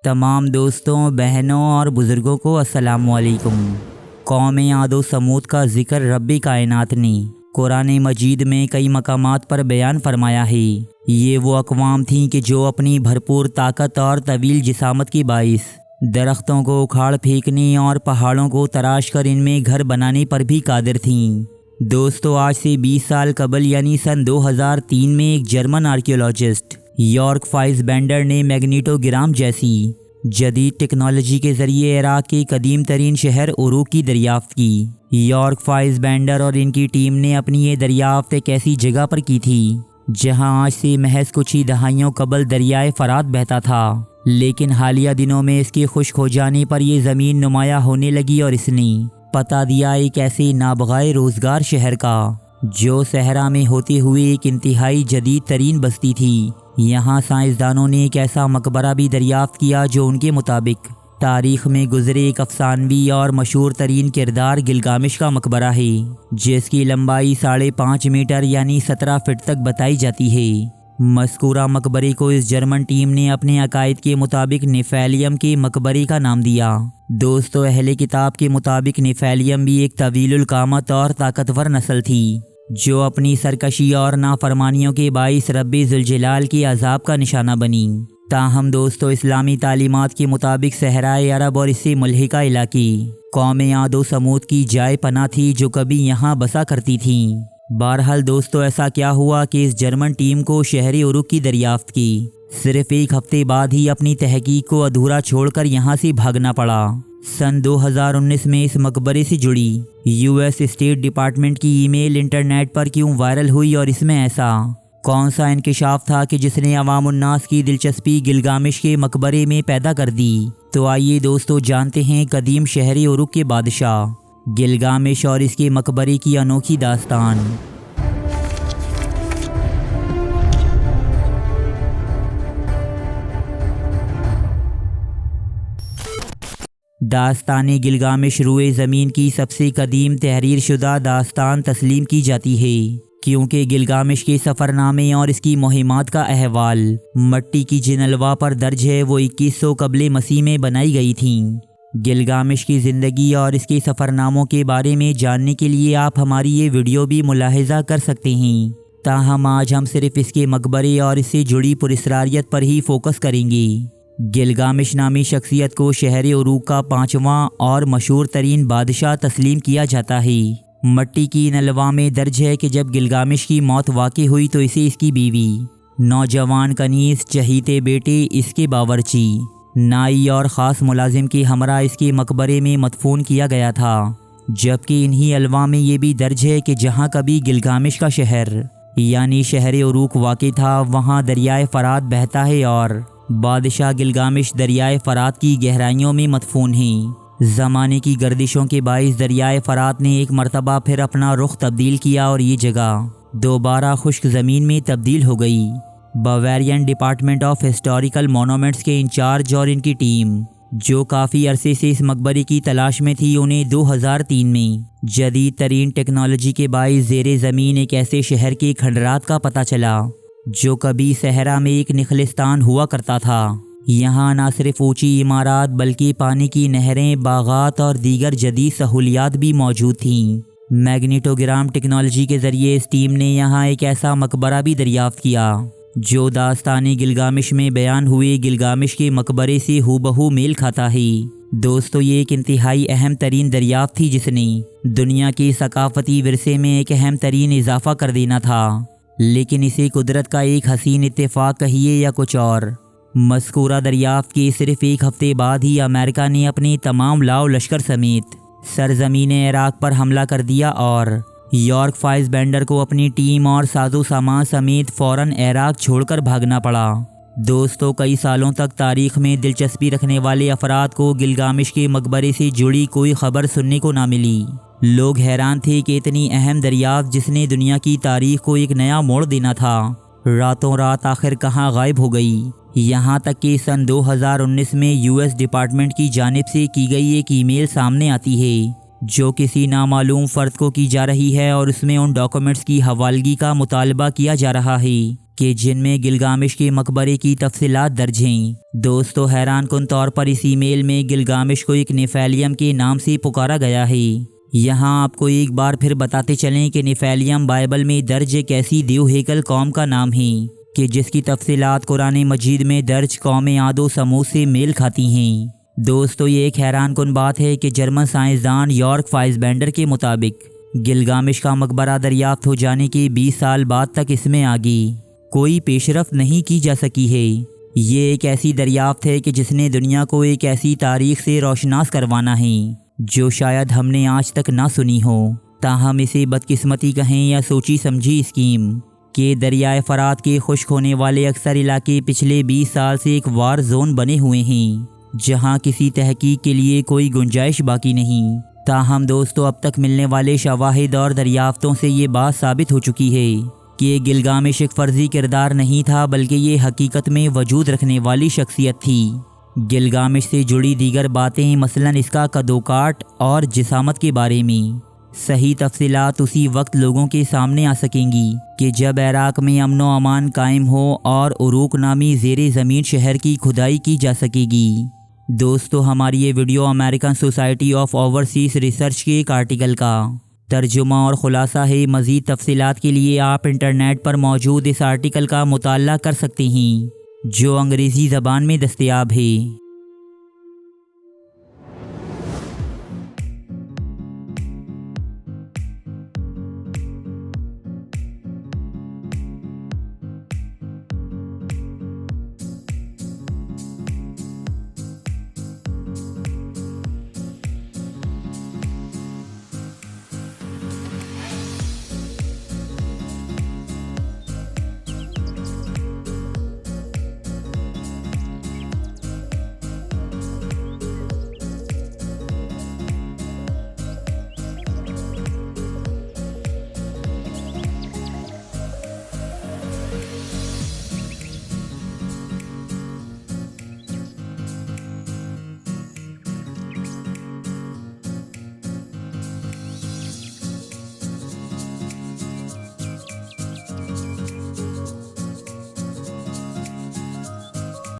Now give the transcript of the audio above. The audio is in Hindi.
तमाम दोस्तों, बहनों और बुज़ुर्गों को अस्सलामुअलैकुम। कौम आद व समूद का ज़िक्र रब्बी कायनात ने कुरान मजीद में कई मकामात पर बयान फरमाया है। ये वो अक़वाम थीं कि जो अपनी भरपूर ताकत और तवील जिसामत की बाइस दरख्तों को उखाड़ फेंकने और पहाड़ों को तराश कर इनमें घर बनाने पर भी कादिर थीं। दोस्तों, आज से 20 साल कबल यानी सन 2003 में एक जर्मन आर्कियोलॉजिस्ट यॉर्क फाइसबेंडर ने मैग्नेटोग्राम जैसी जदीद टेक्नोलॉजी के ज़रिए इराक़ के कदीम तरीन शहर उरूक की दरियाफ़्त की। यॉर्क फाइसबेंडर और इनकी टीम ने अपनी ये दरियाफ़्त एक ऐसी जगह पर की थी जहां आज से महज कुछ ही दहाइयों कबल दरियाए फ़रात बहता था, लेकिन हालिया दिनों में इसके खुश्क हो जाने पर यह ज़मीन नुमाया होने लगी और इसने पता दिया एक ऐसे नाबगाए रोज़गार शहर का जो सहरा में होते हुए एक इंतहाई जदीद तरीन बस्ती थी। यहाँ साइंसदानों ने एक ऐसा मकबरा भी दरियाफ्त किया जो उनके मुताबिक तारीख़ में गुज़रे एक अफसानवी और मशहूर तरीन किरदार गिलगामेश का मकबरा है, जिसकी लंबाई 5.5 मीटर यानी 17 फीट तक बताई जाती है। मज़कूरा मकबरे को इस जर्मन टीम ने अपने अकायद के मुताबिक नेफेलियम के मकबरे का नाम दिया। दोस्तों, अहले किताब के मुताबिक नेफेलियम भी एक तवीलुल कामत और ताकतवर नस्ल थी जो अपनी सरकशी और नाफरमानियों के बाइस रब्बी ज़ुलजलाल के अज़ाब का निशाना बनी। ताहम दोस्तों, इस्लामी तालीमात के मुताबिक सहराए अरब और इससे मुल्हिका इलाके कौम आद व समूद की जाए पना थी जो कभी यहाँ बसा करती थी। बहरहाल दोस्तों, ऐसा क्या हुआ कि इस जर्मन टीम को शहरी उरूक की दरियाफ्त की सिर्फ एक हफ्ते बाद ही अपनी तहकीक को अधूरा छोड़कर यहाँ से भागना पड़ा। सन 2019 में इस मकबरे से जुड़ी यूएस स्टेट डिपार्टमेंट की ईमेल इंटरनेट पर क्यों वायरल हुई और इसमें ऐसा कौन सा इंकिशाफ था कि जिसने अवामुन्नास की दिलचस्पी गिलगामेश के मकबरे में पैदा कर दी। तो आइए दोस्तों, जानते हैं कदीम शहरी उरूक के बादशाह गिलगामेश और इसके मकबरे की अनोखी दास्तान। दास्तान गिलगामेश रुए ज़मीन की सबसे कदीम तहरीर शुदा दास्तान तस्लीम की जाती है, क्योंकि गिलगामेश के सफ़रनामे और इसकी मुहिमात का अहवाल मट्टी की जिन अलवा पर दर्ज है वो 2100 कबले मसीह में बनाई गई थीं। गिलगामेश की ज़िंदगी और इसके सफ़रनामों के बारे में जानने के लिए आप हमारी ये वीडियो भी मुलाहिज़ा कर सकते हैं। ताहम आज हम सिर्फ इसके मकबरे और इससे जुड़ी पुरस्रारियत पर ही फोकस करेंगे। गिलगामेश नामी शख्सियत को शहर उरूक का 5वां और मशहूर तरीन बादशाह तस्लीम किया जाता है। मट्टी की इन अलवा में दर्ज है कि जब गिलगामेश की मौत वाक़ई हुई तो इसे इसकी बीवी, नौजवान कनीज़, चहीते बेटे, इसके बावर्ची, नाई और ख़ास मुलाजिम के हमरा इसके मकबरे में मदफून किया गया था। जबकि इन्हीं अलवा में ये भी दर्ज है कि जहाँ कभी गिलगामेश का शहर यानी शहर उरूक वाक़ई था वहाँ दरियाए फ़रात बहता है और बादशाह गिलगामेश दरियाए फ़रात की गहराइयों में मदफून हैं। ज़माने की गर्दिशों के बाइस दरियाए फ़रात ने एक मरतबा फिर अपना रुख तब्दील किया और ये जगह दोबारा खुश्क ज़मीन में तब्दील हो गई। Bavarian department of historical monuments के इंचार्ज और इनकी टीम जो काफ़ी अरसे से इस मकबरे की तलाश में थी, उन्हें 2003 में जदीद तरीन टेक्नोलॉजी के बाइस ज़ेरे ज़मीन एक ऐसे शहर के खंडरात का पता चला जो कभी सहरा में एक निखलिस्तान हुआ करता था। यहाँ न सिर्फ ऊंची इमारत बल्कि पानी की नहरें, बागात और दीगर जदीद सहूलियात भी मौजूद थीं। मैग्नेटोग्राम टेक्नोलॉजी के ज़रिए इस टीम ने यहाँ एक ऐसा मकबरा भी दरियाफ्त किया जो दास्तान गिलगामेश में बयान हुए गिलगामेश के मकबरे से हूबहू मेल खाता है। दोस्तों, ये एक इंतहाई अहम तरीन दरियाफ्त थी जिसने दुनिया के सकाफ़ती विरसे में एक अहम तरीन इजाफ़ा कर देना था, लेकिन इसे कुदरत का एक हसीन इत्तेफाक कहिए या कुछ और। मज़कूरा दरियाफ्त के सिर्फ एक हफ्ते बाद ही अमेरिका ने अपने तमाम लाओ लश्कर समेत सरज़मीन इराक़ पर हमला कर दिया और यॉर्क फाइसबेंडर को अपनी टीम और साजो सामान समेत फ़ौरन इराक़ छोड़कर भागना पड़ा। दोस्तों, कई सालों तक तारीख़ में दिलचस्पी रखने वाले अफराद को गिलगामेश के मकबरे से जुड़ी कोई ख़बर सुनने को ना मिली। लोग हैरान थे कि इतनी अहम दरियाफ्त जिसने दुनिया की तारीख़ को एक नया मोड़ देना था, रातों रात आखिर कहाँ गायब हो गई। यहाँ तक कि सन 2019 में यूएस डिपार्टमेंट की जानिब से की गई एक ईमेल सामने आती है जो किसी नामालूम फ़र्द को की जा रही है और उसमें उन डॉक्यूमेंट्स की हवालगी का मुतालबा किया जा रहा है कि जिनमें गिलगामेश के मकबरे की तफसीलात दर्ज हैं। दोस्तों, हैरानकुन तौर पर इस ईमेल में गिलगामेश को एक नेफेलियम के नाम से पुकारा गया है। यहाँ आपको एक बार फिर बताते चलें कि नेफेलियम बाइबल में दर्ज एक ऐसी देवहेकल कौम का नाम है कि जिसकी तफसीलात कुरान मजीद में दर्ज कौम आदो समूद से मेल खाती हैं। दोस्तों, ये एक हैरानकुन बात है कि जर्मन साइंसदान यॉर्क फाइसबेंडर के मुताबिक गिलगामेश का मकबरा दरियाफ्त हो जाने के 20 साल बाद तक इसमें आगे कोई पेशरफ नहीं की जा सकी है। ये एक ऐसी दरियाफ्त है कि जिसने दुनिया को एक ऐसी तारीख से रोशनास करवाना है जो शायद हमने आज तक ना सुनी हो। ताहम इसे बदकिस्मती कहें या सोची समझी स्कीम कि दरियाए फरात के खुश्क होने वाले अक्सर इलाके पिछले 20 साल से एक वार जोन बने हुए हैं जहां किसी तहकीक के लिए कोई गुंजाइश बाकी नहीं। ताहम दोस्तों, अब तक मिलने वाले शवाहिद और दरियाफ्तों से ये बात साबित हो चुकी है कि ये गिलगामेश एक फ़र्जी किरदार नहीं था, बल्कि ये हकीकत में वजूद रखने वाली शख्सियत थी। गिलगामेश से जुड़ी दीगर बातें, मसलन इसका कदोकाट और जिसामत के बारे में सही तफसीलात उसी वक्त लोगों के सामने आ सकेंगी कि जब इराक़ में अमन व अमान कायम हो और उरूक नामी ज़ेरे ज़मीन शहर की खुदाई की जा सकेगी। दोस्तों, हमारी ये video American society of overseas research के एक आर्टिकल का तर्जुमा और ख़ुलासा है। मज़ीद तफसीलात के लिए आप इंटरनेट पर मौजूद इस आर्टिकल का मुताला कर सकते हैं जो अंग्रेज़ी ज़बान में दस्तयाब है।